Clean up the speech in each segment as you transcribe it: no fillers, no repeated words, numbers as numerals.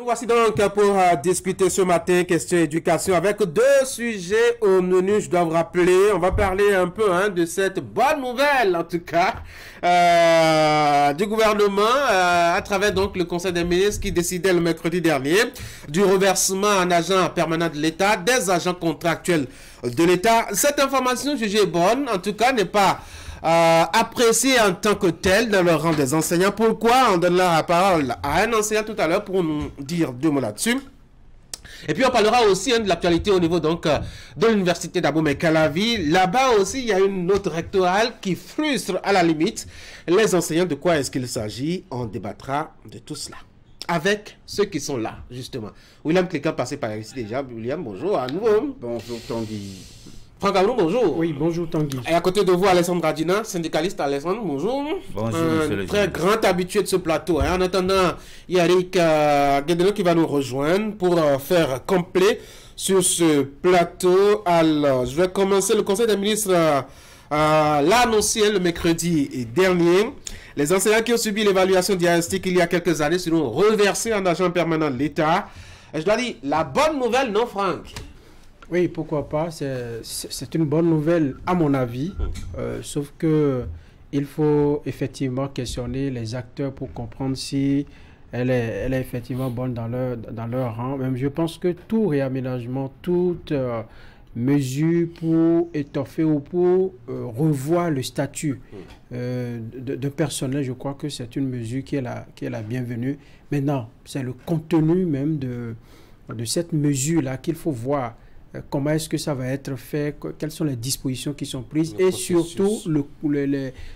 voici donc pour discuter ce matin, question éducation, avec deux sujets au menu, je dois vous rappeler. On va parler un peu de cette bonne nouvelle, en tout cas, du gouvernement, à travers donc le Conseil des ministres qui décidait le mercredi dernier du reversement en agent permanent de l'État des agents contractuels de l'État. Cette information jugée bonne, en tout cas, n'est pas appréciés en tant que tel dans le rang des enseignants. Pourquoi? On donnera la parole à un enseignant tout à l'heure pour nous dire deux mots là-dessus. Et puis on parlera aussi de l'actualité au niveau donc de l'université d'Abomey-Calavi. Là-bas aussi, il y a une note rectorale qui frustre à la limite les enseignants. De quoi est-ce qu'il s'agit? On débattra de tout cela avec ceux qui sont là, justement. William Clécan passé par ici déjà. William, bonjour à nouveau. Bonjour Tanguy. Franck Ablou, bonjour. Oui, bonjour Tanguy. Et à côté de vous, Alessandre Radina, syndicaliste. Alessandre, bonjour. Bonjour, monsieur le très grand habitué de ce plateau. En attendant, il y a Eric Guédeno qui va nous rejoindre pour faire complet sur ce plateau. Alors, je vais commencer. Le Conseil des ministres l'a annoncé le mercredi dernier. Les enseignants qui ont subi l'évaluation diagnostique il y a quelques années seront reversés en agent permanent de l'État. Je dois dire, la bonne nouvelle, non, Franck? Oui, pourquoi pas. C'est une bonne nouvelle à mon avis. Sauf que il faut effectivement questionner les acteurs pour comprendre si elle est effectivement bonne dans leur rang. Même je pense que tout réaménagement, toute mesure pour étoffer ou pour revoir le statut de personnel, je crois que c'est une mesure qui est la bienvenue. Maintenant, c'est le contenu même de cette mesure-là qu'il faut voir. Comment est-ce que ça va être fait, quelles sont les dispositions qui sont prises et surtout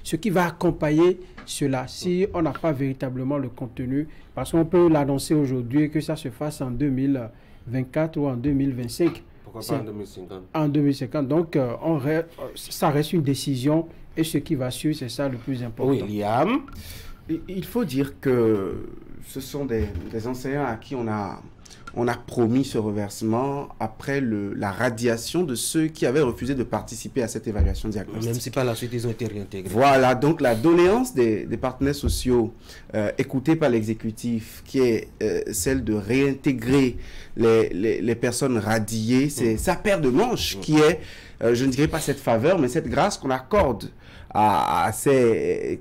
ce qui va accompagner cela. Si on n'a pas véritablement le contenu, parce qu'on peut l'annoncer aujourd'hui que ça se fasse en 2024 ou en 2025. Pourquoi pas en 2050? En 2050. Donc, ça reste une décision et ce qui va suivre, c'est ça le plus important. Oui, Liam. Il faut dire que ce sont des enseignants à qui on a promis ce reversement après la radiation de ceux qui avaient refusé de participer à cette évaluation diagnostique. Même si par la suite, ils ont été réintégrés. Voilà, donc la doléance des partenaires sociaux écoutés par l'exécutif, qui est celle de réintégrer les personnes radiées, c'est sa paire de manches qui est, je ne dirais pas cette faveur, mais cette grâce qu'on accorde à ces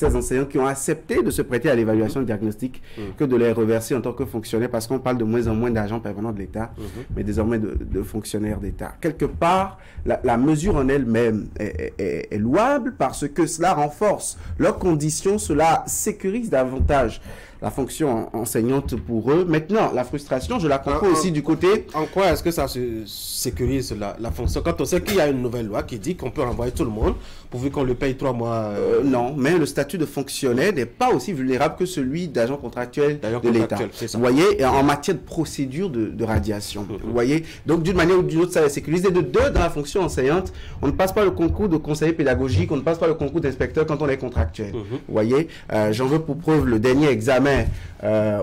enseignants qui ont accepté de se prêter à l'évaluation diagnostique que de les reverser en tant que fonctionnaires, parce qu'on parle de moins en moins d'agents permanents de l'État, mais désormais de fonctionnaires d'État. Quelque part, la mesure en elle-même est louable parce que cela renforce leurs conditions, cela sécurise davantage la fonction enseignante pour eux. Maintenant, la frustration, je la comprends aussi du côté... En quoi est-ce que ça se sécurise la fonction? Quand on sait qu'il y a une nouvelle loi qui dit qu'on peut renvoyer tout le monde, pourvu qu'on le paye 3 mois... Non, mais le statut de fonctionnaire n'est pas aussi vulnérable que celui d'agent contractuel de l'État. Vous voyez, en matière de procédure de radiation. Vous voyez, donc d'une manière ou d'une autre, ça est sécurisé. De deux, dans la fonction enseignante, on ne passe pas le concours de conseiller pédagogique, on ne passe pas le concours d'inspecteur quand on est contractuel. Vous voyez, j'en veux pour preuve le dernier examen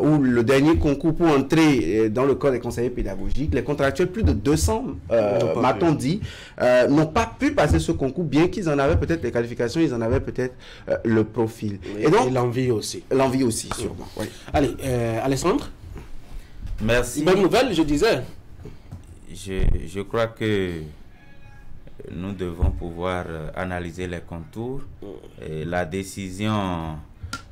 ou le dernier concours pour entrer dans le corps des conseillers pédagogiques. Les contractuels, plus de 200, m'a-t-on dit, n'ont pas pu passer ce concours, bien qu'ils en avaient peut-être les qualifications, ils en avaient peut-être le profil. Et donc l'envie aussi. L'envie aussi, sûrement. Oui. Allez, Alessandre. Merci. Bonne nouvelle, je disais. Je crois que nous devons pouvoir analyser les contours. Et la décision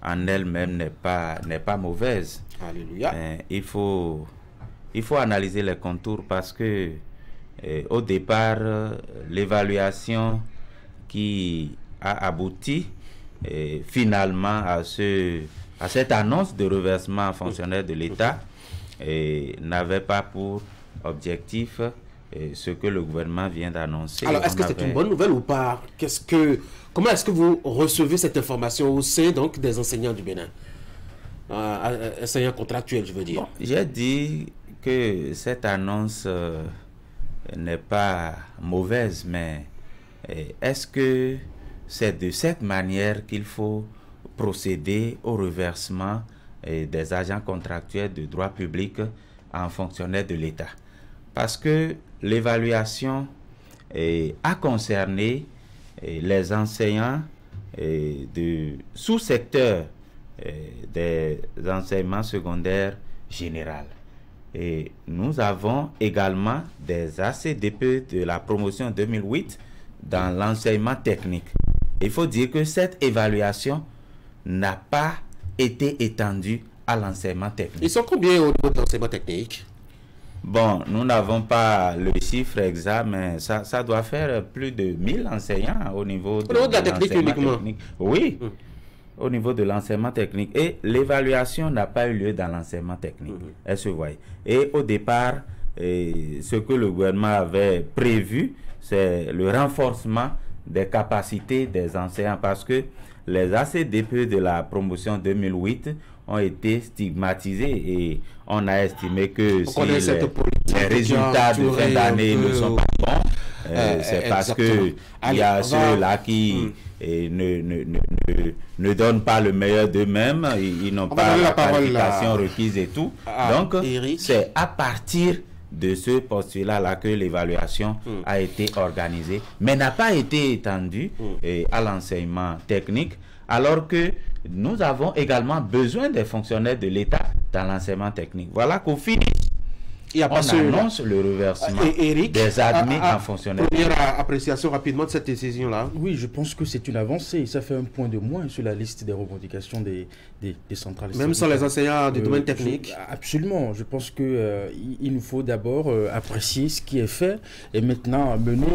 en elle-même n'est pas mauvaise. Alléluia. Il faut analyser les contours parce que au départ, l'évaluation qui a abouti finalement à cette annonce de reversement en fonctionnaire de l'État n'avait pas pour objectif ce que le gouvernement vient d'annoncer. Alors, est-ce que c'est une bonne nouvelle ou pas? Comment est-ce que vous recevez cette information au sein donc des enseignants du Bénin? Enseignants contractuels, je veux dire. Bon, j'ai dit que cette annonce n'est pas mauvaise, mais est-ce que c'est de cette manière qu'il faut procéder au reversement des agents contractuels de droit public en fonctionnaires de l'État? Parce que l'évaluation a concerné les enseignants de sous-secteurs des enseignements secondaires générale. Et nous avons également des ACDP de la promotion 2008 dans l'enseignement technique. Il faut dire que cette évaluation n'a pas été étendue à l'enseignement technique. Ils sont combien au niveau de l'enseignement technique? Bon, nous n'avons pas le chiffre exact, mais ça doit faire plus de 1000 enseignants au niveau de la technique uniquement. Technique. Oui, au niveau de l'enseignement technique. Et l'évaluation n'a pas eu lieu dans l'enseignement technique. Elle se voit. Et au départ, ce que le gouvernement avait prévu, c'est le renforcement des capacités des enseignants, parce que les ACDP de la promotion 2008 ont été stigmatisés et on a estimé que si les résultats de fin d'année ne sont pas bons, c'est parce que il y a ceux-là qui ne donnent pas le meilleur d'eux-mêmes, ils n'ont pas la qualification requise et tout. Donc, c'est à partir de ce postulat-là que l'évaluation a été organisée, mais n'a pas été étendue à l'enseignement technique, alors que nous avons également besoin des fonctionnaires de l'État dans l'enseignement technique. Voilà qu'au finish, on annonce le reversement des admis en fonctionnaire. Première appréciation rapidement de cette décision-là. Oui, je pense que c'est une avancée. Ça fait un point de moins sur la liste des revendications des centrales. Même sans les enseignants du domaine technique. Absolument. Je pense que il nous faut d'abord apprécier ce qui est fait et maintenant mener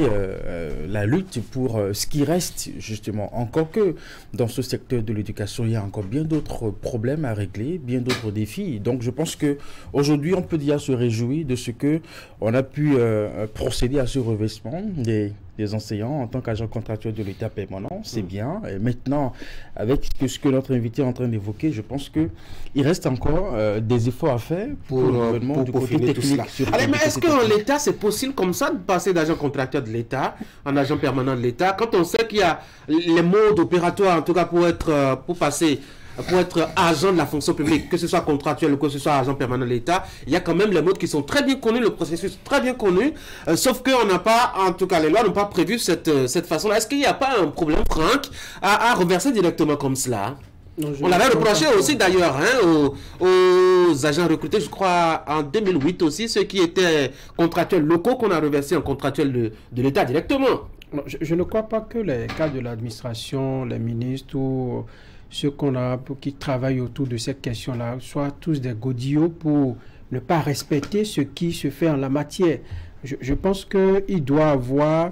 la lutte pour ce qui reste, justement. Encore que dans ce secteur de l'éducation, il y a encore bien d'autres problèmes à régler, bien d'autres défis. Donc je pense qu'aujourd'hui, on peut dire se réjouir de ce que on a pu procéder à ce revêtement des enseignants en tant qu'agents contractuels de l'État permanent. C'est bien. Et maintenant, avec ce que notre invité est en train d'évoquer, je pense qu'il reste encore des efforts à faire pour le gouvernement du côté technique. Allez, mais est-ce qu'en l'État, c'est possible comme ça de passer d'agent contractuel de l'État en agent permanent de l'État, quand on sait qu'il y a les modes opératoires, en tout cas pour passer pour être agent de la fonction publique, que ce soit contractuel ou que ce soit agent permanent de l'État, il y a quand même les modes qui sont très bien connus, le processus très bien connu, sauf qu'on n'a pas, en tout cas les lois n'ont pas prévu cette façon-là. Est-ce qu'il n'y a pas un problème, Franck, à reverser directement comme cela? Non, on l'avait reproché aussi d'ailleurs aux agents recrutés, je crois en 2008 aussi, ceux qui étaient contractuels locaux qu'on a reversés en contractuel de l'État directement. Non, je ne crois pas que les cas de l'administration, les ministres ou ceux qui travaillent autour de cette question-là soient tous des godillots pour ne pas respecter ce qui se fait en la matière. Je pense qu'il doit y avoir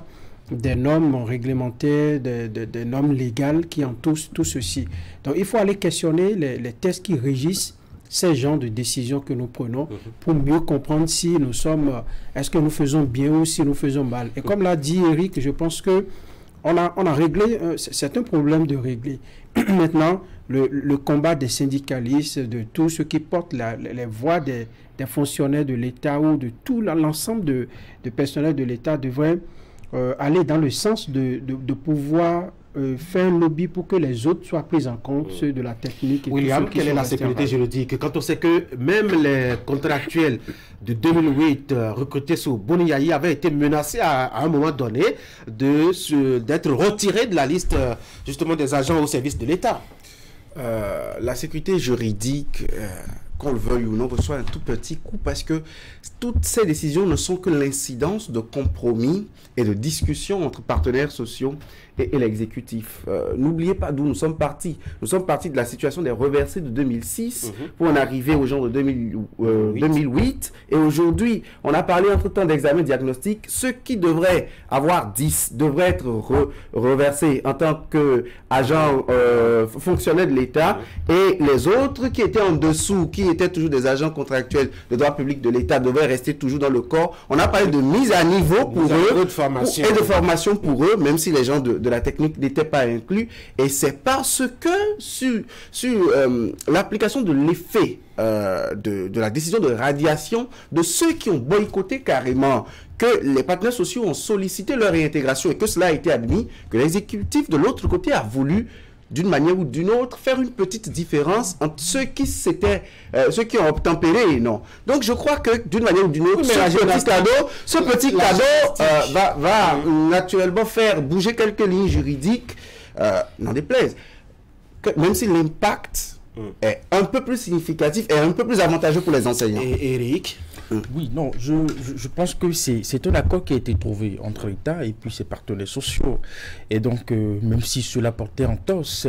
des normes réglementaires, des normes légales qui entourent tout ceci. Donc il faut aller questionner les textes qui régissent ces genres de décisions que nous prenons pour mieux comprendre si nous sommes, est-ce que nous faisons bien ou si nous faisons mal. Et comme l'a dit Eric, je pense que on a réglé, c'est un problème de régler. Maintenant, le combat des syndicalistes, de tous ceux qui portent les voix des fonctionnaires de l'État ou de tout l'ensemble de personnels de l'État devrait aller dans le sens de pouvoir faire un lobby pour que les autres soient pris en compte, ceux de la technique. William, quelle est la sécurité juridique? Quand on sait que même les contractuels de 2008 recrutés sous Boni Yayi avaient été menacés à un moment donné d'être retirés de la liste justement des agents au service de l'État. La sécurité juridique, qu'on le veuille ou non, reçoit un tout petit coup parce que toutes ces décisions ne sont que l'incidence de compromis et de discussions entre partenaires sociaux et l'exécutif. N'oubliez pas d'où nous sommes partis. Nous sommes partis de la situation des reversés de 2006 pour en arriver aux gens de 2008. Et aujourd'hui, on a parlé entre-temps d'examen diagnostic. Ceux qui devraient avoir 10 devraient être reversés en tant qu'agents fonctionnaires de l'État. Et les autres qui étaient en dessous, qui étaient toujours des agents contractuels de droit public de l'État, devraient rester toujours dans le corps. On a parlé de mise à niveau pour eux et de formation pour eux, même si les gens de la technique n'étaient pas inclus. Et c'est parce que sur l'application de l'effet de la décision de radiation de ceux qui ont boycotté carrément, que les partenaires sociaux ont sollicité leur réintégration et que cela a été admis, que l'exécutif de l'autre côté a voulu d'une manière ou d'une autre, faire une petite différence entre ceux qui ont obtempéré et non. Donc, je crois que d'une manière ou d'une autre, ce petit cadeau va naturellement faire bouger quelques lignes juridiques, n'en déplaise. Même si l'impact est un peu plus significatif et un peu plus avantageux pour les enseignants. Et Eric? Oui, non, je pense que c'est un accord qui a été trouvé entre l'État et puis ses partenaires sociaux. Et donc, même si cela portait entorse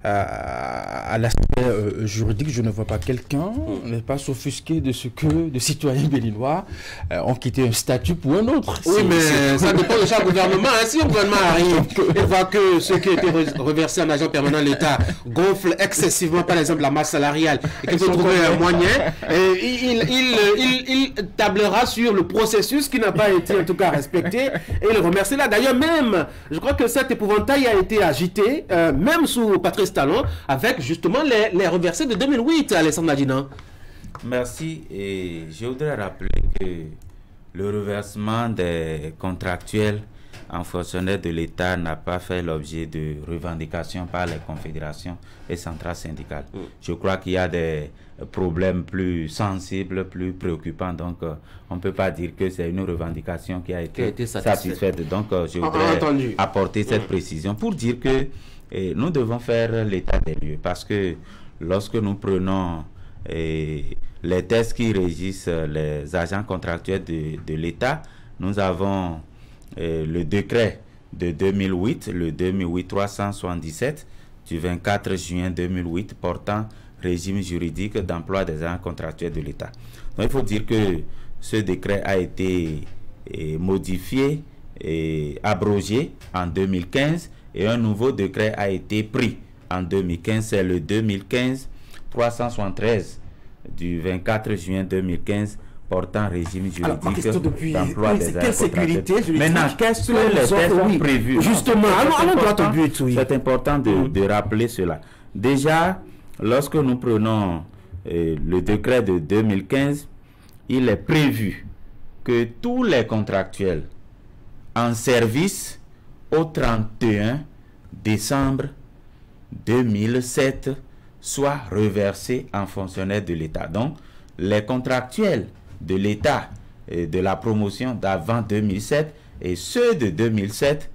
à l'aspect juridique, je ne vois pas quelqu'un n'est pas s'offusquer de ce que des citoyens béninois ont quitté un statut pour un autre. Oui, mais ça dépend de chaque gouvernement. Hein. Si un gouvernement arrive et voit que ceux qui ont été reversés en agent permanent de l'État gonflent excessivement, par exemple, la masse salariale, et qu'il faut trouver un moyen, il tablera sur le processus qui n'a pas été en tout cas respecté et il remercie là. D'ailleurs même, je crois que cet épouvantail a été agité même sous Patrice Talon avec justement les reversés de 2008, Alessandre Nadina. Merci, et je voudrais rappeler que le reversement des contractuels en fonctionnaire de l'État n'a pas fait l'objet de revendications par les confédérations et centrales syndicales. Je crois qu'il y a des problèmes plus sensibles, plus préoccupants, donc on ne peut pas dire que c'est une revendication qui a été satisfaite. Donc je voudrais apporter cette précision pour dire que nous devons faire l'état des lieux, parce que lorsque nous prenons les tests qui régissent les agents contractuels de l'État, nous avons le décret de 2008, le 2008-377 du 24 juin 2008 portant régime juridique d'emploi des agents contractuels de l'État. Donc il faut dire que ce décret a été modifié et abrogé en 2015 et un nouveau décret a été pris en 2015. C'est le 2015-373 du 24 juin 2015 portant régime juridique d'emploi des agents contractuels. Maintenant, qu'est-ce que les tests ont prévu? Justement, allons droit au but. C'est important de rappeler cela. Déjà, lorsque nous prenons le décret de 2015, il est prévu que tous les contractuels en service au 31 décembre 2007 soient reversés en fonctionnaires de l'État. Donc, les contractuels de l'État et de la promotion d'avant 2007 et ceux de 2007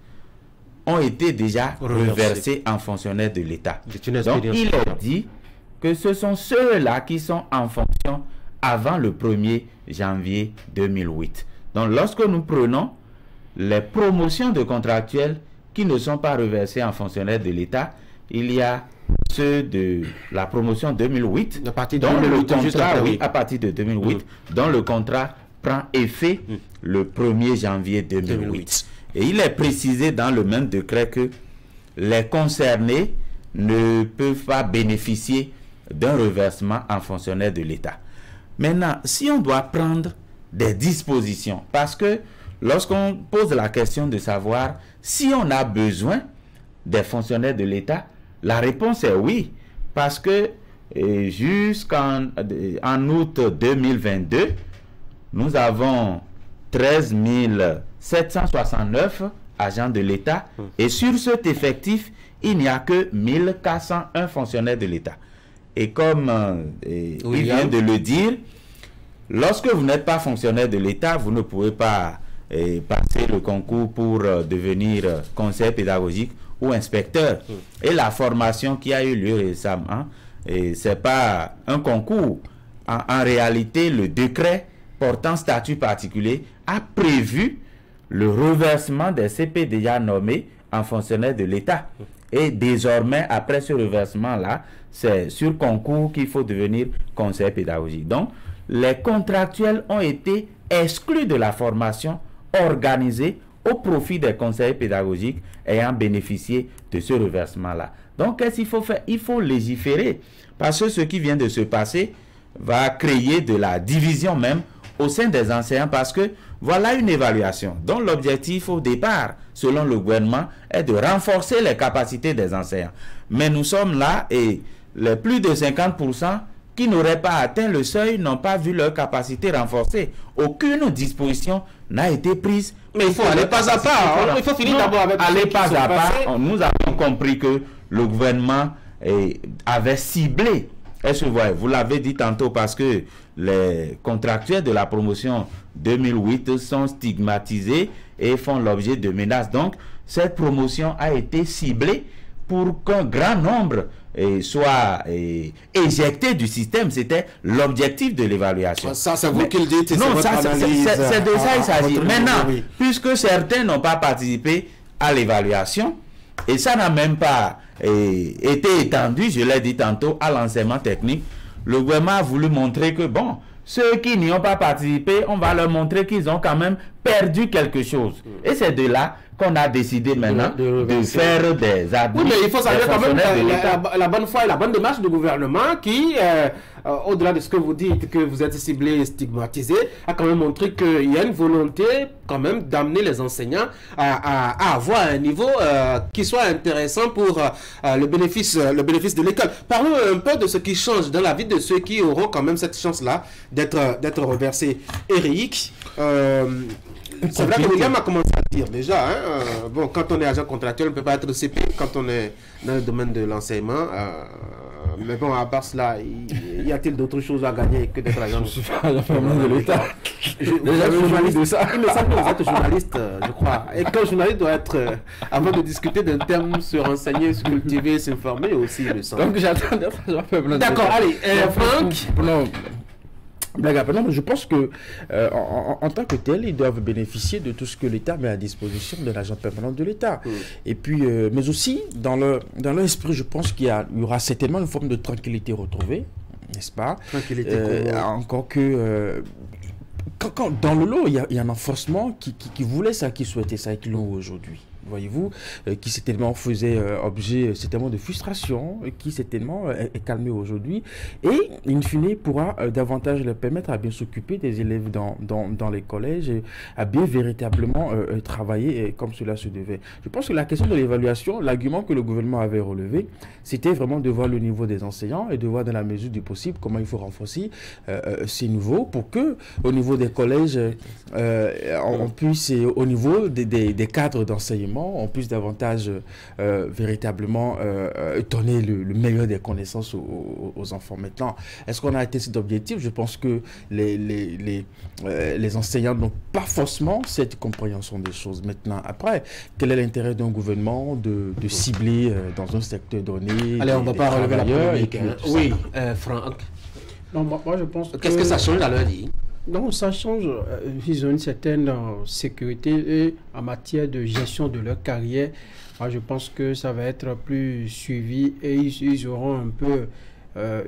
ont été déjà reversés en fonctionnaires de l'État. Donc, il est dit que ce sont ceux-là qui sont en fonction avant le 1er janvier 2008. Donc, lorsque nous prenons les promotions de contractuels qui ne sont pas reversés en fonctionnaires de l'État, il y a ceux de la promotion 2008, à partir de 2008, à partir de 2008, dont le contrat prend effet le 1er janvier 2008. Et il est précisé dans le même décret que les concernés ne peuvent pas bénéficier d'un reversement en fonctionnaire de l'État. Maintenant, si on doit prendre des dispositions, parce que lorsqu'on pose la question de savoir si on a besoin des fonctionnaires de l'État, la réponse est oui, parce que jusqu'en août 2022, nous avons 13 769 agents de l'État et sur cet effectif, il n'y a que 1401 fonctionnaires de l'État. Et comme il vient de le dire, lorsque vous n'êtes pas fonctionnaire de l'État, vous ne pouvez pas passer le concours pour devenir conseiller pédagogique ou inspecteur. Et la formation qui a eu lieu récemment, c'est pas un concours. En réalité, le décret portant statut particulier a prévu le reversement des CP déjà nommés en fonctionnaire de l'État. Et désormais, après ce reversement-là, c'est sur concours qu'il faut devenir conseiller pédagogique. Donc, les contractuels ont été exclus de la formation organisée au profit des conseillers pédagogiques ayant bénéficié de ce reversement-là. Donc, qu'est-ce qu'il faut faire? Il faut légiférer, parce que ce qui vient de se passer va créer de la division même au sein des enseignants, parce que voilà une évaluation dont l'objectif au départ, selon le gouvernement, est de renforcer les capacités des enseignants. Mais nous sommes là et les plus de 50% qui n'auraient pas atteint le seuil n'ont pas vu leur capacité renforcée. Aucune disposition n'a été prise. Mais il faut aller pas à pas. Il faut finir d'abord avec aller pas à pas. Nous avons compris que le gouvernement avait ciblé. Est-ce que vous l'avez dit tantôt, parce que les contractuels de la promotion 2008 sont stigmatisés et font l'objet de menaces. Donc, cette promotion a été ciblée pour qu'un grand nombre soit éjecté du système. C'était l'objectif de l'évaluation. Ça, c'est vous qui le dites. Non, c'est de ça il s'agit. Maintenant, puisque certains n'ont pas participé à l'évaluation, et ça n'a même pas été étendu, je l'ai dit tantôt, à l'enseignement technique, le gouvernement a voulu montrer que, bon, ceux qui n'y ont pas participé, on va leur montrer qu'ils ont quand même perdu quelque chose. Et c'est de là qu'on a décidé maintenant de faire des admis. Oui, mais il faut savoir quand même la bonne foi et la bonne démarche du gouvernement qui, au-delà de ce que vous dites, que vous êtes ciblé et stigmatisé, a quand même montré qu'il y a une volonté quand même d'amener les enseignants à avoir un niveau qui soit intéressant pour le bénéfice de l'école. Parlons un peu de ce qui change dans la vie de ceux qui auront quand même cette chance-là d'être reversés. Eric, c'est vrai que William a commencé à dire déjà, bon, quand on est agent contractuel, on ne peut pas être CP quand on est dans le domaine de l'enseignement. Mais bon, à part cela, y a-t-il d'autres choses à gagner que d'être agent de l'État? Déjà, journaliste de ça. Il me semble que vous êtes journaliste, je crois. Et qu'un journaliste doit être, avant de discuter d'un thème, se renseigner, se cultiver, s'informer aussi, il me semble. Donc j'attends d'être agent permanent. D'accord, allez, Franck. Blague à part, non, je pense que en tant que tel, ils doivent bénéficier de tout ce que l'État met à disposition de l'agent permanent de l'État. Et puis, mais aussi, dans leur esprit, je pense qu'il y aura certainement une forme de tranquillité retrouvée, n'est-ce pas? Tranquillité. Encore que... dans le lot, il y a un renforcement qui voulait ça, qui souhaitait ça et qui l'ont aujourd'hui. Voyez-vous, qui certainement faisait objet certainement de frustration, qui certainement est calmé aujourd'hui et in fine pourra davantage leur permettre à bien s'occuper des élèves dans les collèges et à bien véritablement travailler comme cela se devait. Je pense que la question de l'évaluation, l'argument que le gouvernement avait relevé, c'était vraiment de voir le niveau des enseignants et de voir dans la mesure du possible comment il faut renforcer ces niveaux pour que au niveau des collèges on puisse, au niveau des cadres d'enseignement, on puisse davantage véritablement donner le meilleur des connaissances aux enfants. Maintenant, est-ce qu'on a atteint cet objectif? Je pense que les enseignants n'ont pas forcément cette compréhension des choses. Maintenant, après, quel est l'intérêt d'un gouvernement de cibler dans un secteur donné? Allez, on ne va pas relever la polémique. Oui, Franck. Non, moi je pense Qu'est-ce que ça change à leur vie? Non, ça change. Ils ont une certaine sécurité et en matière de gestion de leur carrière. Moi, je pense que ça va être plus suivi et ils auront un peu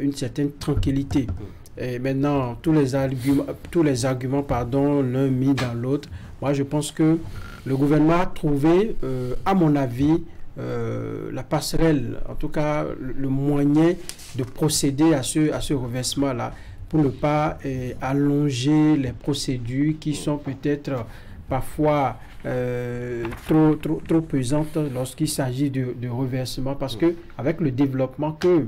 une certaine tranquillité. Et maintenant, tous les arguments, l'un mis dans l'autre. Moi, je pense que le gouvernement a trouvé, à mon avis, la passerelle, en tout cas le moyen de procéder à ce reversement-là, pour ne pas allonger les procédures qui sont peut-être parfois trop pesantes lorsqu'il s'agit de reversement. Parce que avec le développement que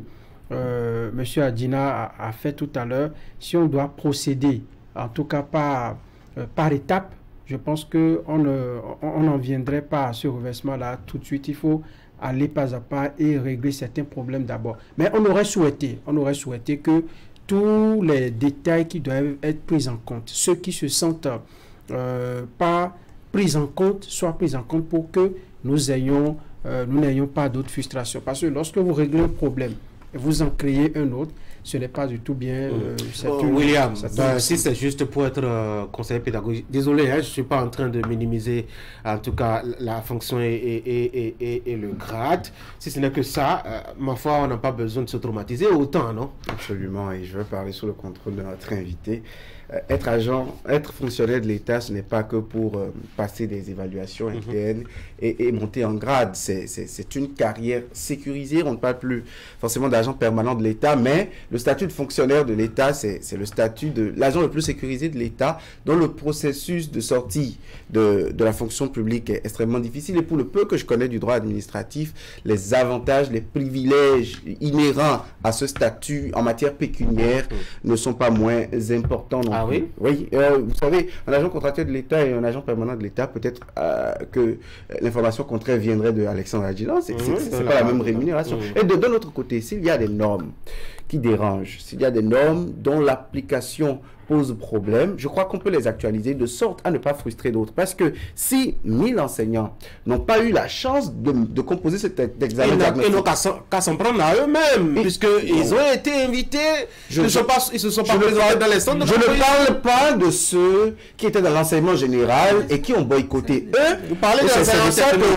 M. Adina a fait tout à l'heure, si on doit procéder, en tout cas par étapes, je pense qu'on n'en viendrait pas à ce reversement-là tout de suite. Il faut aller pas à pas et régler certains problèmes d'abord. Mais on aurait souhaité que tous les détails qui doivent être pris en compte, ceux qui se sentent pas pris en compte, soient pris en compte pour que nous n'ayons pas d'autres frustrations. Parce que lorsque vous réglez un problème et vous en créez un autre, ce n'est pas du tout bien. William, si c'est juste pour être conseiller pédagogique, désolé, je ne suis pas en train de minimiser en tout cas la fonction et le grade. Si ce n'est que ça, ma foi, on n'a pas besoin de se traumatiser autant, non? Absolument, et je veux parler sous le contrôle de notre invité. Être fonctionnaire de l'État, ce n'est pas que pour passer des évaluations internes et monter en grade. C'est une carrière sécurisée. On ne parle plus forcément d'agent permanent de l'État, mais le statut de fonctionnaire de l'État, c'est le statut de l'agent le plus sécurisé de l'État, dont le processus de sortie de la fonction publique est extrêmement difficile. Et pour le peu que je connais du droit administratif, les avantages, les privilèges inhérents à ce statut en matière pécuniaire ne sont pas moins importants. Ah oui? Oui, vous savez, un agent contractuel de l'État et un agent permanent de l'État, peut-être que l'information contraire viendrait de Alexandre Adjilan, c'est pas la même rémunération. Et de l'autre côté, s'il y a des normes qui dérangent, s'il y a des normes dont l'application posent problème, je crois qu'on peut les actualiser de sorte à ne pas frustrer d'autres. Parce que si 1000 enseignants n'ont pas eu la chance de composer cet examen ils n'ont qu'à s'en prendre à eux-mêmes, puisqu'ils ont été invités, ils ne se sont pas présentés dans les centres. Je ne parle pas de ceux qui étaient dans l'enseignement général et qui ont boycotté. Eux, vous parlez de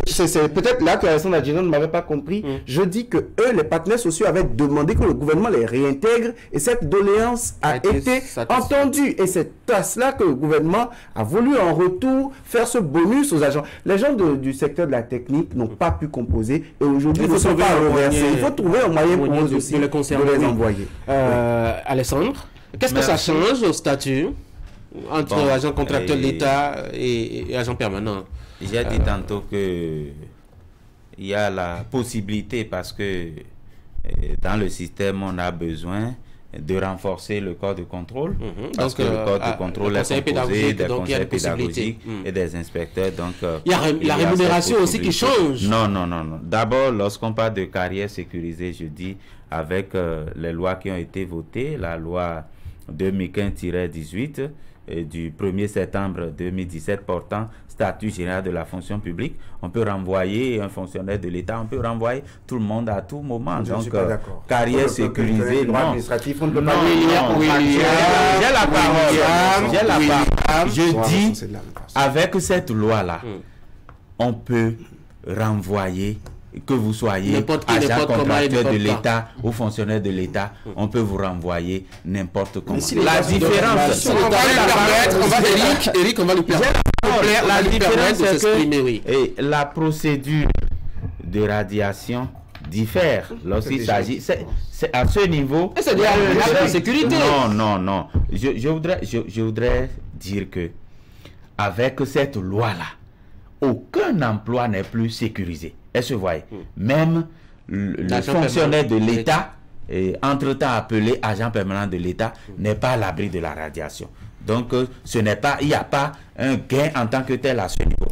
c'est peut-être là que Alessandre Adjidjon ne m'avait pas compris. Je dis que eux, les partenaires sociaux, avaient demandé que le gouvernement les réintègre et cette doléance a été entendue. Et c'est à cela que le gouvernement a voulu en retour faire ce bonus aux agents. Les gens du secteur de la technique n'ont pas pu composer et aujourd'hui ils ne sont pas reversés. Il faut trouver un moyen pour eux aussi de les envoyer. Alessandre, qu'est-ce que ça change au statut entre agent contractuel d'État et agent permanent? J'ai dit tantôt que il y a la possibilité, parce que dans le système on a besoin de renforcer le corps de contrôle, parce que le corps de contrôle est composé des conseils pédagogiques et des inspecteurs. Donc, il y a la rémunération aussi qui change. Non. D'abord, lorsqu'on parle de carrière sécurisée, je dis avec les lois qui ont été votées, la loi 2015-18 du 1er septembre 2017 portant statut général de la fonction publique, on peut renvoyer un fonctionnaire de l'État, on peut renvoyer tout le monde à tout moment. Je Donc, carrière sécurisée, non. J'ai la parole. Je dis, avec cette loi-là, on peut renvoyer, que vous soyez agent contractuel de l'État ou fonctionnaire de l'État, on peut vous renvoyer n'importe comment. La différence, Eric, on va lui permettre. La différence, c'est que la procédure de radiation diffère lorsqu'il s'agit. C'est à ce niveau. C'est-à-dire la sécurité. Non. Je voudrais dire que avec cette loi-là, aucun emploi n'est plus sécurisé. Est-ce que vous voyez? Même le fonctionnaire de l'État, entre-temps appelé agent permanent de l'État, n'est pas à l'abri de la radiation. Donc, il n'y a pas un gain en tant que tel à ce niveau.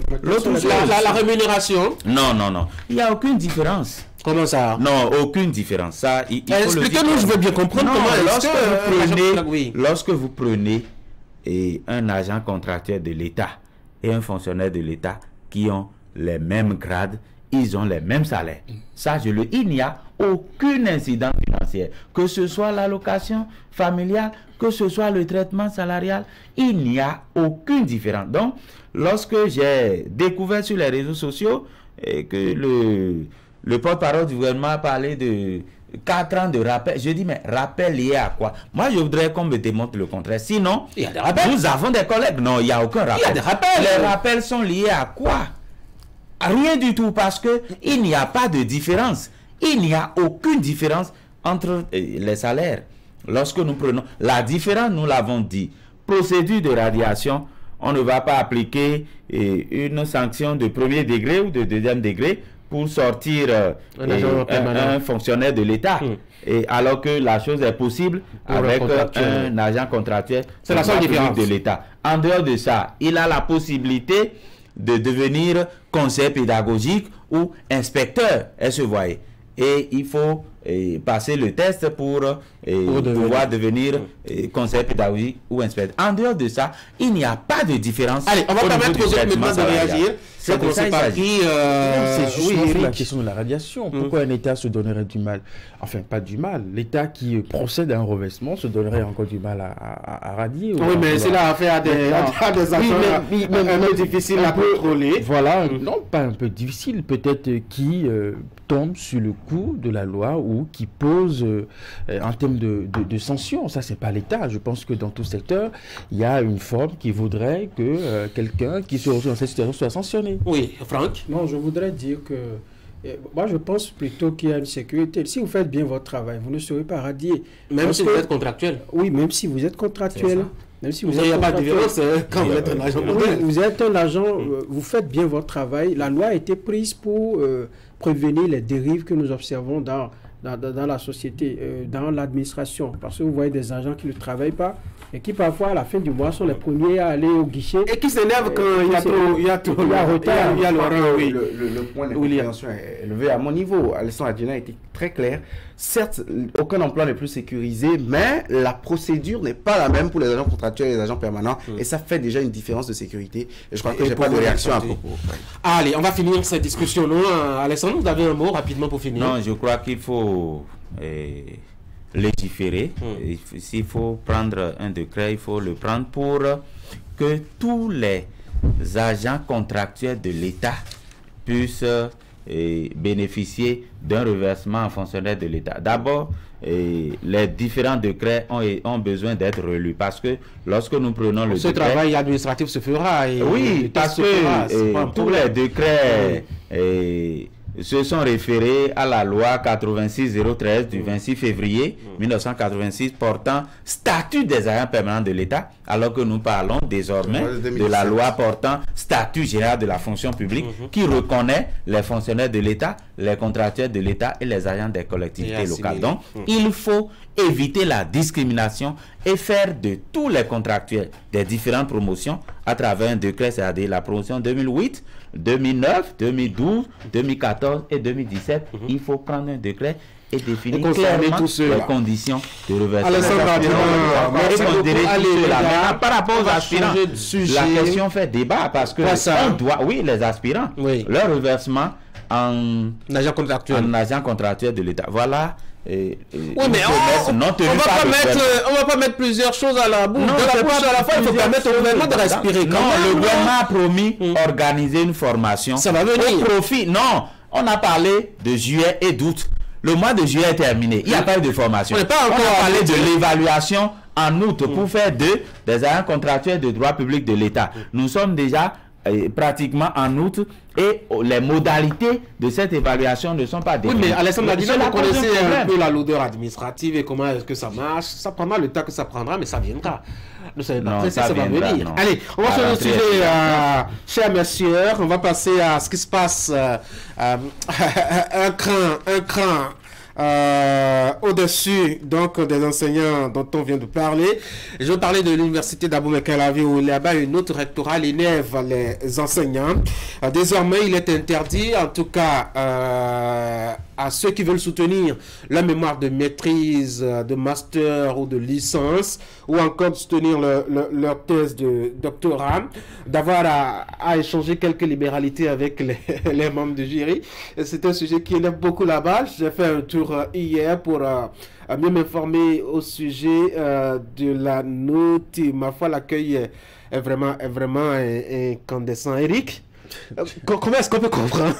La rémunération? Non. Il n'y a aucune différence. Comment ça? Non, aucune différence. Ça, expliquez-nous, je veux bien comprendre comment lorsque vous prenez un agent contractuel de l'État et un fonctionnaire de l'État qui ont les mêmes grades, ils ont les mêmes salaires. Ça, il n'y a aucune incidence financière. Que ce soit l'allocation familiale, que ce soit le traitement salarial, il n'y a aucune différence. Donc, lorsque j'ai découvert sur les réseaux sociaux que le porte-parole du gouvernement a parlé de 4 ans de rappel, je dis, mais rappel lié à quoi? Moi, je voudrais qu'on me démontre le contraire. Sinon, nous avons des collègues. Non, il n'y a aucun rappel. Il y a des rappels. Les rappels sont liés à quoi? Rien du tout, parce que il n'y a pas de différence. Il n'y a aucune différence entre les salaires. Lorsque nous prenons la différence, nous l'avons dit, procédure de radiation, on ne va pas appliquer une sanction de premier degré ou de deuxième degré pour sortir un fonctionnaire de l'État. Alors que la chose est possible avec un agent contractuel. C'est la seule différence de l'État. En dehors de ça, il a la possibilité de devenir conseiller pédagogique ou inspecteur. Est-ce que vous voyez? Et il faut passer le test pour pouvoir devenir conseiller pédagogique ou inspecteur. En dehors de ça, il n'y a pas de différence. Allez, on va permettre aux autres maintenant de réagir. C'est justement la question de la radiation. Pourquoi un État se donnerait du mal? Enfin, pas du mal. L'État qui procède à un reversement se donnerait encore du mal à radier. Oui, mais c'est là affaire à des actions un peu difficiles à contrôler. Voilà, non, pas un peu difficile, peut-être qui tombe sur le coup de la loi ou qui pose en termes de sanctions. Ça, c'est pas l'État. Je pense que dans tout secteur, il y a une forme qui voudrait que quelqu'un qui se retrouve dans cette situation soit sanctionné. Oui, Franck? Non, je voudrais dire que moi, je pense plutôt qu'il y a une sécurité. Si vous faites bien votre travail, vous ne serez pas radié. Même si vous êtes contractuel. Oui, même si vous êtes contractuel. Même si vous n'avez pas de différence quand vous êtes un agent. Oui, vous êtes un agent, vous faites bien votre travail. La loi a été prise pour prévenir les dérives que nous observons dans la société, dans l'administration. Parce que vous voyez des agents qui ne travaillent pas et qui parfois à la fin du mois sont les premiers à aller au guichet. Et qui s'énervent quand il y a retard. Il y a le rang, oui. Le point de compréhension est élevé à mon niveau. Alessandro Adjena a été très clair. Certes, aucun emploi n'est plus sécurisé, mais la procédure n'est pas la même pour les agents contractuels et les agents permanents. Et ça fait déjà une différence de sécurité. Et je crois que je n'ai pas de réaction à propos. Allez, on va finir cette discussion. Non, Alessandro, vous avez un mot rapidement pour finir? Non, je crois qu'il faut légiférer. S'il faut prendre un décret, il faut le prendre pour que tous les agents contractuels de l'État puissent bénéficier d'un reversement en fonctionnaire de l'État. D'abord, les différents décrets ont besoin d'être relus parce que lorsque nous prenons le ce décret... travail administratif se fera. Oui, parce que tous les décrets se sont référés à la loi 86-013 du 26 février 1986 portant statut des agents permanents de l'État, alors que nous parlons désormais de la loi portant statut général de la fonction publique qui reconnaît les fonctionnaires de l'État, les contractuels de l'État et les agents des collectivités locales. Donc, il faut éviter la discrimination et faire de tous les contractuels des différentes promotions à travers un décret, c'est-à-dire la promotion 2008, 2009, 2012, 2014 et 2017. Il faut prendre un décret et définir clairement les conditions de reversement. Par rapport aux aspirants, la question fait débat parce que on doit, les aspirants, leur reversement en agent contractuel de l'État. Voilà. Oui, mais on va pas mettre plusieurs choses à la bouche. Non, à la fois, il faut permettre au gouvernement de respirer. Non, le gouvernement a promis organiser une formation. Ça va venir. Au profit. Non, on a parlé de juillet et d'août. Le mois de juillet est terminé. Il n'y a pas eu de formation. On a parlé de l'évaluation en août pour faire des agents contractuels de droit public de l'État. Nous sommes déjà pratiquement en août et les modalités de cette évaluation ne sont pas définies. Oui, mais Alessandro Adjena, vous connaissez un peu la lourdeur administrative et comment est-ce que ça marche. Ça prendra le temps que ça prendra, mais ça viendra. Non, ça va venir. Allez, on va changer de sujet, chers messieurs. On va passer à ce qui se passe un cran au-dessus donc des enseignants dont on vient de parler. Je veux parler de l'université d'Abomey-Calavi où là-bas une autre rectorat énerve les enseignants. Désormais, il est interdit, en tout cas à ceux qui veulent soutenir leur mémoire de maîtrise, de master ou de licence, ou encore soutenir leur thèse de doctorat, d'avoir à échanger quelques libéralités avec les membres du jury. C'est un sujet qui énerve beaucoup là-bas. J'ai fait un tour hier pour mieux m'informer au sujet de la note. Ma foi, l'accueil est vraiment incandescent. Eric, comment est-ce qu'on peut comprendre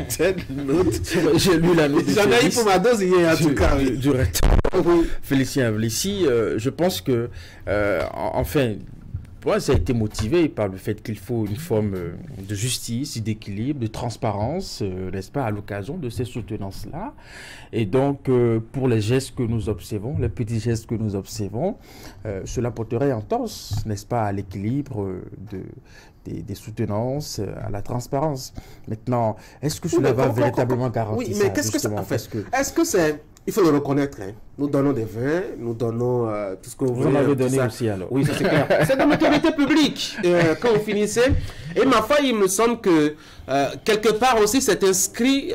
cette note? J'ai lu la note. J'en ai eu pour ma dose hier, en tout cas. Du recteur. Félicien Avlessi, je pense que, enfin, moi, ça a été motivé par le fait qu'il faut une forme de justice, d'équilibre, de transparence, n'est-ce pas, à l'occasion de ces soutenances-là. Et donc, pour les gestes que nous observons, les petits gestes que nous observons, cela porterait entorse, n'est-ce pas, à l'équilibre des soutenances, à la transparence. Maintenant, est-ce que cela va véritablement garantir ça? Oui, mais qu'est-ce que ça fait? Est-ce que c'est... Il faut le reconnaître. Hein. Nous donnons des vins, nous donnons tout ce que vous voulez. Vous en avez donné aussi alors. Oui, ça c'est clair. C'est de l'autorité publique. Quand vous finissez. Et ma foi, il me semble que quelque part aussi c'est inscrit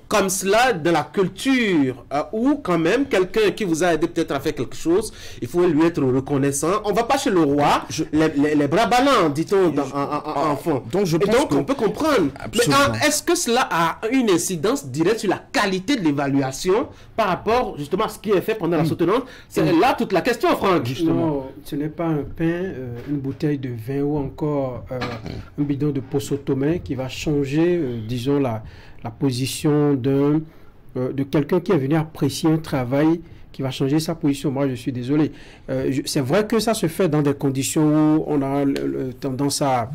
comme cela de la culture où quand même quelqu'un qui vous a aidé peut-être à faire quelque chose, il faut lui être reconnaissant. On ne va pas chez le roi, les bras ballants, dit-on en fond. Donc on peut comprendre. Absolument. Mais est-ce que cela a une incidence directe sur la qualité de l'évaluation par rapport justement à ce qui est fait pendant la soutenance? C'est là toute la question, Franck. Justement. Non, ce n'est pas un pain, une bouteille de vin ou encore un bidon de Possotomé qui va changer, disons, la position de quelqu'un qui est venu apprécier un travail, qui va changer sa position. Moi, je suis désolé. C'est vrai que ça se fait dans des conditions où on a tendance à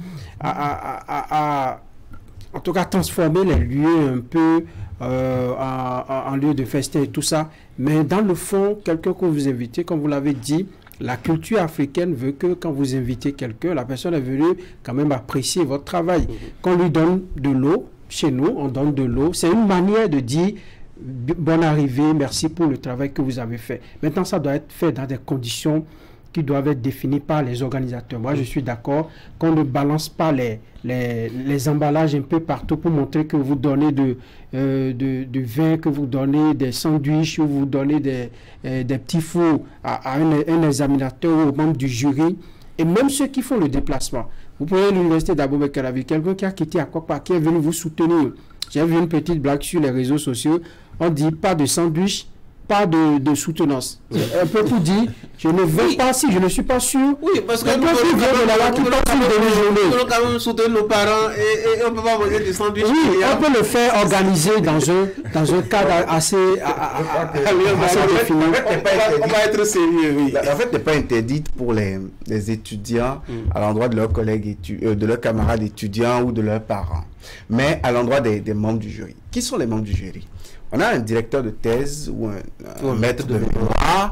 en tout cas transformer les lieux un peu en lieu de festin et tout ça. Mais dans le fond, quelqu'un que vous invitez, comme vous l'avez dit, la culture africaine veut que quand vous invitez quelqu'un, la personne est venue quand même apprécier votre travail. Qu'on lui donne de l'eau, chez nous, on donne de l'eau. C'est une manière de dire bonne arrivée, merci pour le travail que vous avez fait. Maintenant, ça doit être fait dans des conditions qui doivent être définis par les organisateurs. Moi, je suis d'accord qu'on ne balance pas les emballages un peu partout pour montrer que vous donnez de vin, que vous donnez des sandwichs, ou vous donnez des petits fours à un examinateur ou aux membres du jury, et même ceux qui font le déplacement. Vous prenez l'université d'Aboubacar, quelqu'un qui a quitté Akokpa, qui est venu vous soutenir. J'ai vu une petite blague sur les réseaux sociaux. On dit pas de sandwich, pas de soutenance. Un peu tout dit, je ne veux pas si je ne suis pas sûr. Oui, parce que nous pouvons quand même soutenir nos parents et on ne peut pas manger du sandwich. Oui, on peut le faire organiser dans un cadre assez défini. On va être sérieux, oui. En fait, n'est pas interdite pour les étudiants à l'endroit de leurs collègues, de leurs camarades étudiants ou de leurs parents, mais à l'endroit des membres du jury. Qui sont les membres du jury? On a un directeur de thèse ou un maître de mémoire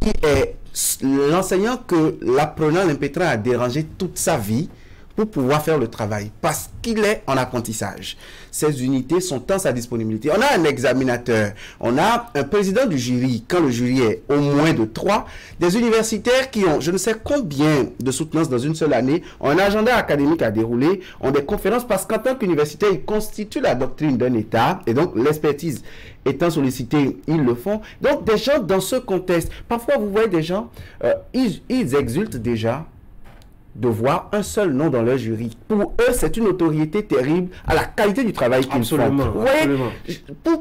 qui est l'enseignant que l'apprenant, l'impétrant a dérangé toute sa vie pour pouvoir faire le travail parce qu'il est en apprentissage. Ces unités sont en sa disponibilité. On a un examinateur, on a un président du jury, quand le jury est au moins de 3, des universitaires qui ont je ne sais combien de soutenances dans une seule année, ont un agenda académique à dérouler, ont des conférences parce qu'en tant qu'universitaire, ils constituent la doctrine d'un État et donc l'expertise étant sollicitée, ils le font. Donc des gens dans ce contexte, parfois vous voyez des gens, ils exultent déjà de voir un seul nom dans leur jury. Pour eux, c'est une autorité terrible à la qualité du travail qu'ils font. Vous voyez,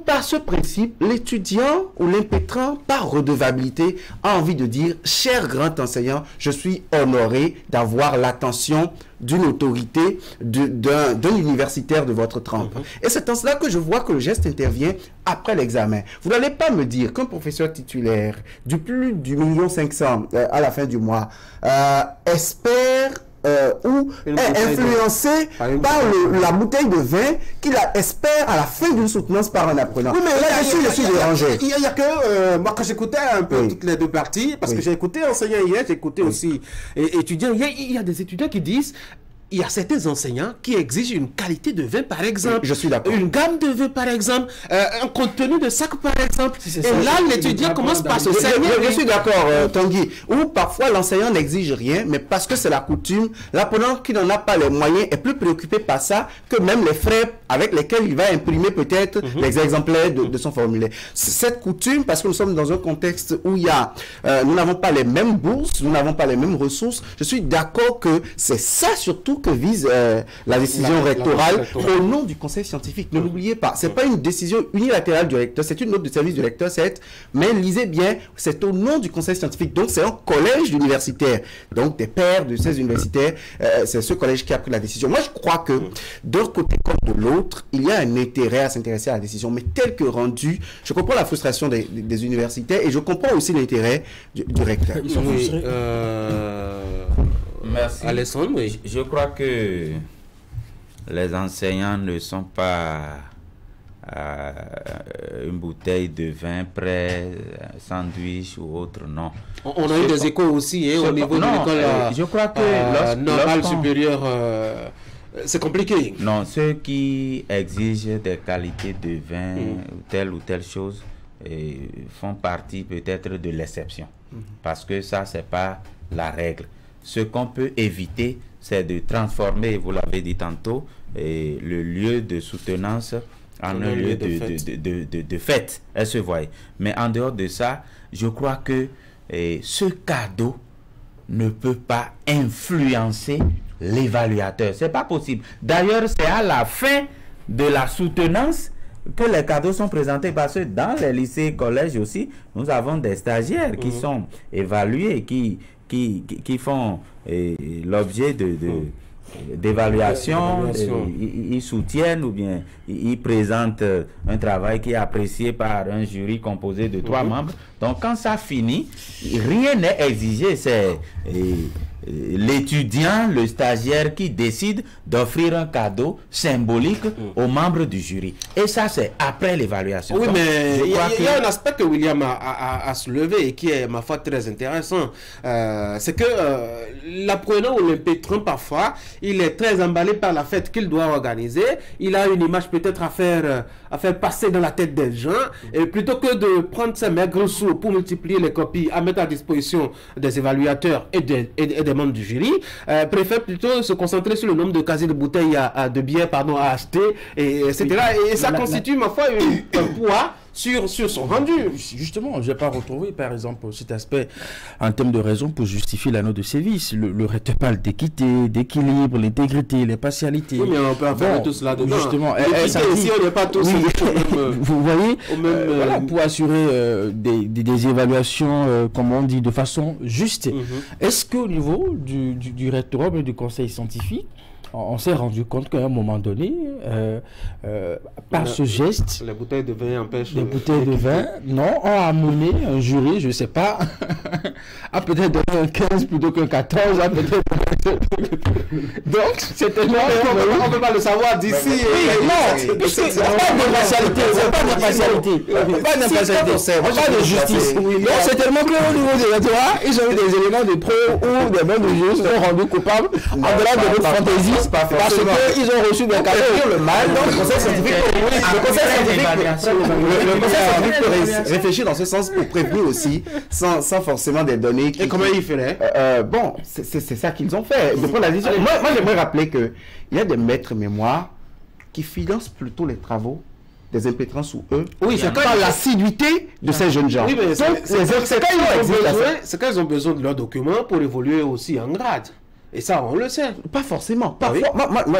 par ce principe, l'étudiant ou l'impétrant, par redevabilité, a envie de dire, cher grand enseignant, je suis honoré d'avoir l'attention d'une autorité, d'un universitaire de votre trempe. Et c'est en cela que je vois que le geste intervient après l'examen. Vous n'allez pas me dire qu'un professeur titulaire du plus du 1,5 million à la fin du mois espère ou est influencé par la bouteille de vin qu'il espère à la fin d'une soutenance par un apprenant. Oui, mais là, je suis dérangé. Il y a que, moi, quand j'écoutais un peu toutes les deux parties, parce que j'ai écouté enseignant hier, j'ai écouté aussi étudiants, il y a des étudiants qui disent, il y a certains enseignants qui exigent une qualité de vin, par exemple. Je suis d'accord. Une gamme de vin, par exemple. Un contenu de sac, par exemple. Et là, l'étudiant commence par se saigner. Je suis d'accord, Tanguy. Ou parfois, l'enseignant n'exige rien, mais parce que c'est la coutume, l'apprenant qui n'en a pas les moyens est plus préoccupé par ça que même les frais avec lesquels il va imprimer peut-être les exemplaires de son formulaire. Cette coutume, parce que nous sommes dans un contexte où il y a, nous n'avons pas les mêmes bourses, nous n'avons pas les mêmes ressources. Je suis d'accord que c'est ça surtout que vise la décision rectorale au nom du conseil scientifique. Ne l'oubliez pas, c'est pas une décision unilatérale du recteur, c'est une note de service du recteur, mais lisez bien, c'est au nom du conseil scientifique. Donc c'est un collège universitaire, donc des pairs de ces universitaires, c'est ce collège qui a pris la décision. Moi je crois que d'un côté comme de l'autre, il y a un intérêt à s'intéresser à la décision, mais tel que rendu, je comprends la frustration des universitaires et je comprends aussi l'intérêt du recteur. Merci. Alessandre, oui. Je crois que les enseignants ne sont pas une bouteille de vin prêt, sandwich ou autre, non. On a eu des échos aussi au niveau de l'école je crois que normale supérieure. C'est compliqué. Non, ceux qui exigent des qualités de vin ou telle chose font partie peut-être de l'exception. Parce que ça, c'est pas la règle. Ce qu'on peut éviter, c'est de transformer, vous l'avez dit tantôt, le lieu de soutenance en un lieu de fête. Elle se voit. Mais en dehors de ça, je crois que ce cadeau ne peut pas influencer l'évaluateur. C'est pas possible. D'ailleurs, c'est à la fin de la soutenance que les cadeaux sont présentés, parce que dans les lycées et collèges aussi, nous avons des stagiaires qui sont évalués, qui font l'objet d'évaluation, ils soutiennent ou bien ils présentent un travail qui est apprécié par un jury composé de 3 membres. Donc quand ça finit, rien n'est exigé, c'est l'étudiant, le stagiaire qui décide d'offrir un cadeau symbolique aux membres du jury. Et ça, c'est après l'évaluation. Oui, Donc, mais je il y, crois a un aspect que William a soulevé et qui est, ma foi, très intéressant. C'est que l'apprenant ou l'impétrant, parfois, il est très emballé par la fête qu'il doit organiser. Il a une image peut-être à faire passer dans la tête des gens. Et plutôt que de prendre ses maigres sous pour multiplier les copies à mettre à disposition des évaluateurs et des membres du jury, préfère plutôt se concentrer sur le nombre de casiers de bouteilles de bière à acheter, etc. Et ça constitue, ma foi, un poids sur son rendu. Justement, je n'ai pas retrouvé, par exemple, cet aspect en termes de raison pour justifier la note de service. Le recteur parle d'équité, d'équilibre, l'intégrité, l'impartialité. Oui, mais on peut en faire tout cela dedans. Justement, si on n'est pas tous vous voyez, voilà, pour assurer des évaluations, comme on dit, de façon juste. Est-ce qu'au niveau du rectorat, mais du conseil scientifique, on s'est rendu compte qu'à un moment donné, par ce geste, les bouteilles de vin empêchent. Les bouteilles de vin, non, ont amené un jury, je ne sais pas, à peut-être donner un 15 plutôt qu'un 14, à peut-être. Donc, c'était on ne peut pas le savoir d'ici. Non, parce qu'il n'y a pas d'impartialité, pas de justice. Donc, c'est tellement qu'au niveau des rectorats, ils ont eu des éléments de preuve ou des membres du jury sont rendus coupables en-delà de notre fantaisie. Parce qu'ils ont reçu des cadeaux. Le mal, donc le conseil scientifique peut réfléchir dans ce sens pour prévenir aussi, sans forcément des données. Et comment ils feraient? Bon, c'est ça qu'ils ont fait. De prendre la décision. Moi, j'aimerais rappeler qu'il y a des maîtres mémoires qui financent plutôt les travaux des impétrants sous eux. Oui, c'est par l'assiduité de ces jeunes gens. Oui, mais c'est quand ils ont besoin de leurs documents pour évoluer aussi en grade. Et ça, on le sait. Pas forcément. Parfois,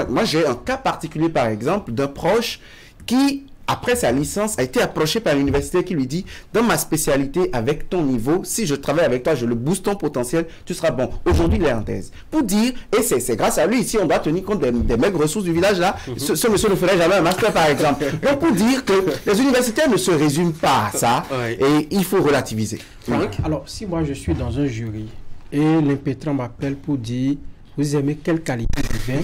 moi j'ai un cas particulier, par exemple, d'un proche qui, après sa licence, a été approché par l'université qui lui dit, dans ma spécialité, avec ton niveau, si je travaille avec toi, je le booste ton potentiel, tu seras bon. Aujourd'hui, il est en thèse. Pour dire, et c'est grâce à lui, ici, on doit tenir compte des maigres ressources du village là. Ce monsieur ne ferait jamais un master, par exemple. Donc, pour dire que les universitaires ne se résument pas à ça, et il faut relativiser. Alors, si moi je suis dans un jury, et l'impétrant m'appelle pour dire, vous aimez quelle qualité de vin?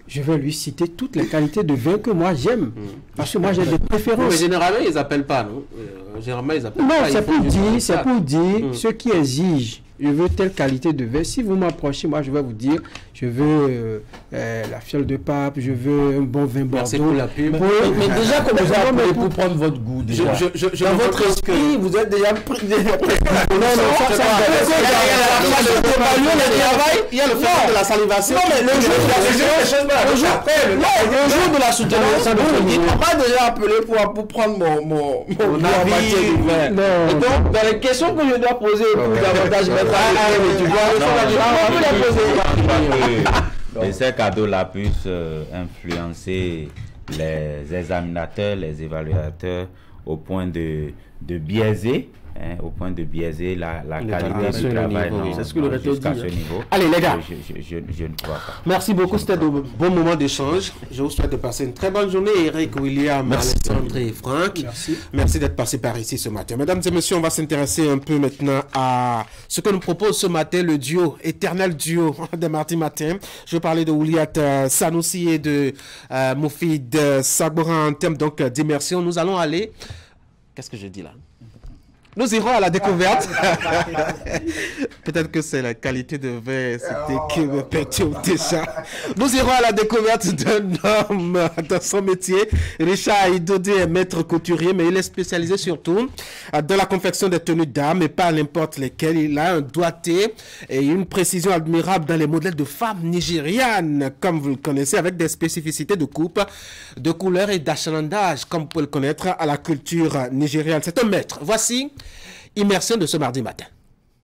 Je vais lui citer toutes les qualités de vin que moi j'aime. Parce que moi j'ai des préférences. Mais généralement, ils n'appellent pas, non? Généralement, ils appellent pas. Non, c'est pour dire ceux qui exigent. Je veux telle qualité de vin. Si vous m'approchez, moi je vais vous dire, je veux la fiole de pape, je veux un bon vin Bordeaux. Pour la pub. Mais déjà, comme vous appelez pour prendre votre goût, déjà. Dans votre esprit, vous êtes déjà pris. Il y a le fait de la salivation. Non, mais le jour de la soutenance, on m'a déjà appelé pour prendre mon avis. Et donc, dans les questions que je dois poser pour davantage et ces cadeaux-là puissent influencer les examinateurs, les évaluateurs au point de biaiser. Au point de biaiser la qualité du travail. C'est ce que le recteur dit. Ce niveau. Allez les gars, je ne crois pas. Merci beaucoup, c'était de bons moments d'échange. Je vous souhaite de passer une très bonne journée. Eric, William, Alexandre et Franck. Merci d'être passé par ici ce matin. Mesdames et messieurs, on va s'intéresser un peu maintenant à ce que nous propose ce matin le duo, éternel duo de mardi matin. Je vais parler de Ouliat Sanoussi et de Moufid Sabourin en termes donc d'immersion. Nous allons aller... Qu'est-ce que je dis là? Nous irons à la découverte. Peut-être que c'est la qualité de verre qui me perturbe déjà. Nous irons à la découverte d'un homme dans son métier. Richard Idodé est maître couturier, mais il est spécialisé surtout dans la confection des tenues d'âme et pas n'importe lesquelles. Il a un doigté et une précision admirable dans les modèles de femmes nigérianes, comme vous le connaissez, avec des spécificités de coupe, de couleur et d'achalandage, comme vous pouvez le connaître à la culture nigériane. C'est un maître. Voici Immersion de ce mardi matin.